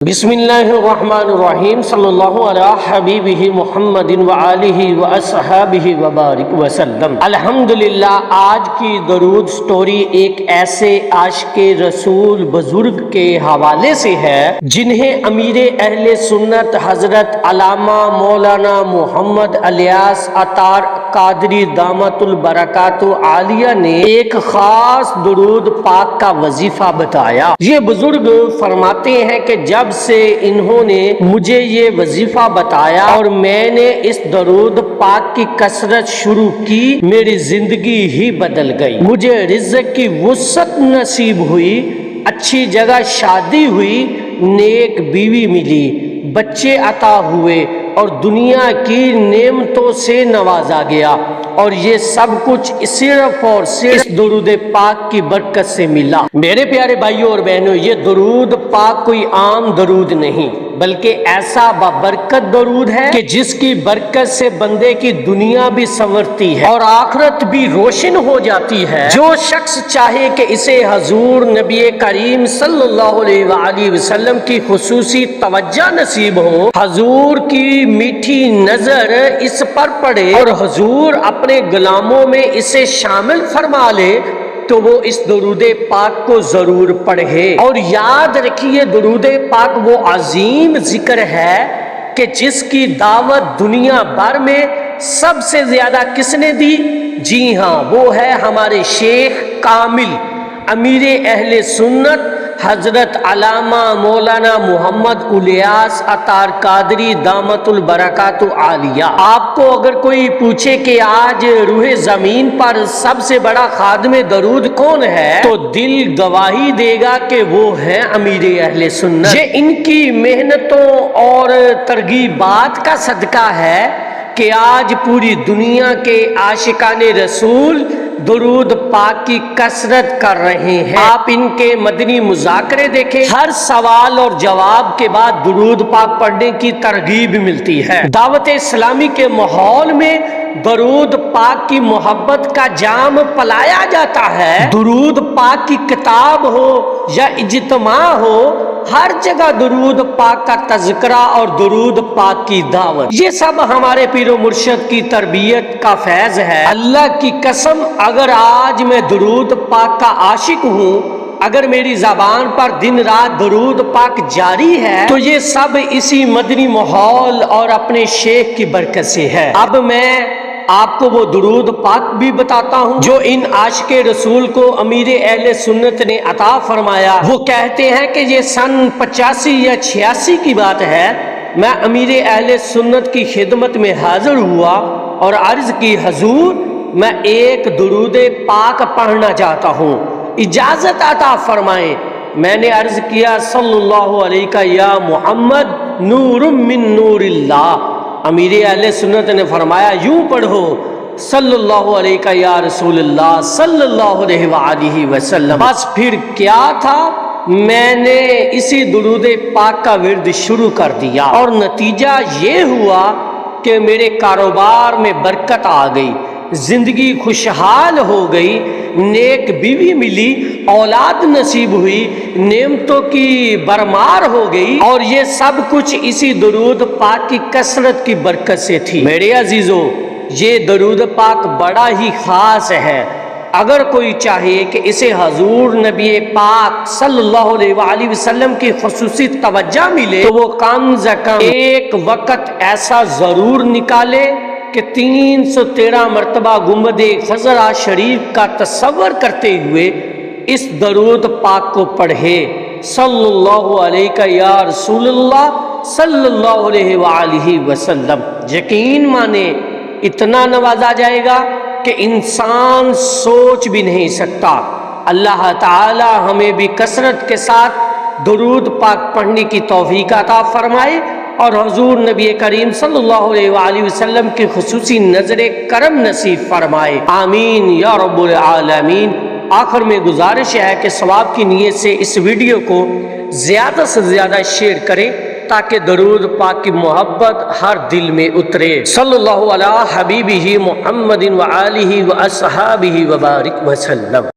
بسم اللہ الرحمن الرحیم صلی اللہ علیہ حبیبہ محمد وآلہ واصحابہ وبارک وسلم۔ الحمدللہ آج کی درود سٹوری ایک ایسے عاشق رسول بزرگ کے حوالے سے ہے جنہیں امیر اہل سنت حضرت علامہ مولانا محمد الیاس عطار قادری دامت البرکات عالیہ نے ایک خاص درود پاک کا وظیفہ بتایا۔ یہ بزرگ فرماتے ہیں کہ جب سے انہوں نے مجھے یہ وظیفہ بتایا اور میں نے اس درود پاک کی کثرت شروع کی، میری زندگی ہی بدل گئی۔ مجھے رزق کی وسعت نصیب ہوئی، اچھی جگہ شادی ہوئی، نیک بیوی ملی، بچے عطا ہوئے اور دنیا کی نعمتوں سے نوازا گیا، اور یہ سب کچھ صرف اور صرف درود پاک کی برکت سے ملا۔ میرے پیارے بھائیوں اور بہنوں، یہ درود پاک کوئی عام درود نہیں بلکہ ایسا بابرکت درود ہے کہ جس کی برکت سے بندے کی دنیا بھی سنورتی ہے اور آخرت بھی روشن ہو جاتی ہے۔ جو شخص چاہے کہ اسے حضور نبی کریم صلی اللہ علیہ وآلہ وسلم کی خصوصی توجہ نصیب ہو، حضور کی میٹھی نظر اس پر پڑے اور حضور اپنے غلاموں میں اسے شامل فرما لے، تو وہ اس درود پاک کو ضرور پڑھے۔ اور یاد رکھیے، درود پاک وہ عظیم ذکر ہے کہ جس کی دعوت دنیا بھر میں سب سے زیادہ کس نے دی؟ جی ہاں، وہ ہے ہمارے شیخ کامل امیر اہل سنت حضرت علامہ مولانا محمد الیاس عطار قادری دامت البرکات عالیہ۔ آپ کو اگر کوئی پوچھے کہ آج روح زمین پر سب سے بڑا خادم درود کون ہے، تو دل گواہی دے گا کہ وہ ہے امیر اہل سنت۔ یہ ان کی محنتوں اور ترغیبات کا صدقہ ہے کہ آج پوری دنیا کے عاشقان رسول درود پاک کی کثرت کر رہے ہیں۔ آپ ان کے مدنی مذاکرے دیکھیں، ہر سوال اور جواب کے بعد درود پاک پڑھنے کی ترغیب ملتی ہے۔ دعوت اسلامی کے ماحول میں درود پاک کی محبت کا جام پلایا جاتا ہے۔ درود پاک کی کتاب ہو یا اجتماع ہو، ہر جگہ درود پاک کا تذکرہ اور درود پاک کی دعوت، یہ سب ہمارے پیر و مرشد کی تربیت کا فیض ہے۔ اللہ کی قسم، اگر آج میں درود پاک کا عاشق ہوں، اگر میری زبان پر دن رات درود پاک جاری ہے، تو یہ سب اسی مدنی ماحول اور اپنے شیخ کی برکت سے ہے۔ اب میں آپ کو وہ درود پاک بھی بتاتا ہوں جو ان عاشق رسول کو امیر اہل سنت نے عطا فرمایا۔ وہ کہتے ہیں کہ یہ سن 85 یا 86 کی بات ہے، میں امیر اہل سنت کی خدمت میں حاضر ہوا اور عرض کی، حضور میں ایک درود پاک پڑھنا چاہتا ہوں، اجازت عطا فرمائیں۔ میں نے عرض کیا، صلی اللہ علیہ یا محمد نور من نور اللہ۔ امیر اہل سنت نے فرمایا، یوں پڑھو، صلی اللہ علیہ یا رسول اللہ صلی اللہ علیہ وآلہ وسلم۔ بس پھر کیا تھا، میں نے اسی درود پاک کا ورد شروع کر دیا اور نتیجہ یہ ہوا کہ میرے کاروبار میں برکت آ گئی، زندگی خوشحال ہو گئی، نیک بیوی ملی، اولاد نصیب ہوئی، نعمتوں کی برمار ہو گئی، اور یہ سب کچھ اسی درود پاک کی کثرت کی برکت سے تھی۔ میرے عزیزو، یہ درود پاک بڑا ہی خاص ہے۔ اگر کوئی چاہے کہ اسے حضور نبی پاک صلی اللہ علیہ وآلہ وسلم کی خصوصی توجہ ملے، تو وہ کم از کم ایک وقت ایسا ضرور نکالے کہ 313 مرتبہ گنبد خضرا شریف کا تصور کرتے ہوئے اس درود پاک کو پڑھے، صلی اللہ علیہ یا رسول اللہ صلی اللہ علیہ وآلہ وسلم۔ یقین مانے اتنا نوازا جائے گا کہ انسان سوچ بھی نہیں سکتا۔ اللہ تعالی ہمیں بھی کثرت کے ساتھ درود پاک پڑھنے کی توفیق عطا فرمائے اور حضور نبی کریم صلی اللہ علیہ وآلہ وسلم کی خصوصی نظر کرم نصیب فرمائے، آمین یا رب العالمین۔ آخر میں گزارش ہے کہ ثواب کی نیت سے اس ویڈیو کو زیادہ سے زیادہ شیئر کریں تاکہ درود پاک کی محبت ہر دل میں اترے۔ صلی اللہ علیہ حبیبہ محمد وآلہ واصحابہ وبارک وسلم۔